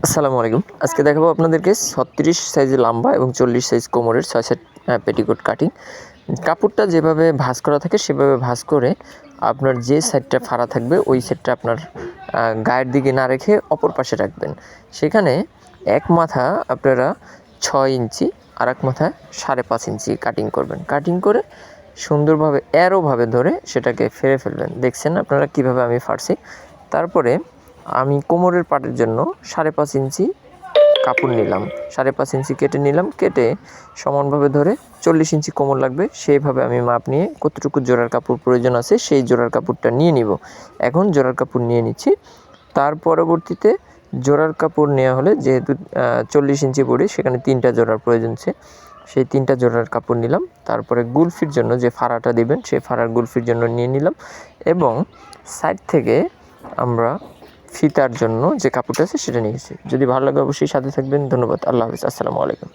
আসসালামু আলাইকুম। আজকে দেখাবো আপনাদেরকে 36 সাইজে লম্বা এবং 40 সাইজ কোমরের 6 সেট পেটিকোট কাটিং। কাপড়টা যেভাবে ভাঁজ করা থাকে সেভাবে ভাঁজ করে আপনার যে সাইডটা ফাড়া থাকবে ওই সাইডটা আপনার গায়ের দিকে না রেখে অপর পাশে রাখবেন। সেখানে এক মাথা আপনারা 6 ইঞ্চি আর এক মাথা 5.5 ইঞ্চি কাটিং করবেন। কাটিং করে সুন্দরভাবে অ্যারোভাবে ধরে সেটাকে ফেলে ফেলবেন। দেখছেন আপনারা কীভাবে আমি ফাড়ছি। তারপরে আমি কোমরের পাটের জন্য 5.5 ইঞ্চি কাপড় নিলাম, 5.5 ইঞ্চি কেটে নিলাম। কেটে সমানভাবে ধরে 40 ইঞ্চি কোমর লাগবে সেইভাবে আমি মাপ নিয়ে কতটুকু জোড়ার কাপড় প্রয়োজন আছে সেই জোড়ার কাপড়টা নিয়ে নিব। এখন জোড়ার কাপড় নিয়ে নিচ্ছি। তার পরবর্তীতে জোড়ার কাপড় নেওয়া হলে যেহেতু 40 ইঞ্চি বডি সেখানে 3টা জোড়ার প্রয়োজন আছে, সেই 3টা জোড়ার কাপড় নিলাম। তারপরে গুলফির জন্য যে ফাড়াটা দিবেন সেই ফাড়ার গুলফির জন্য নিয়ে নিলাম এবং সাইড থেকে আমরা ফিতার জন্য যে কাপড়টা আছে সেটা নিয়েছি। যদি ভালো লাগে অবশ্যই সাথে থাকবেন। ধন্যবাদ। আল্লাহ হাফেজ। আসসালামু আলাইকুম।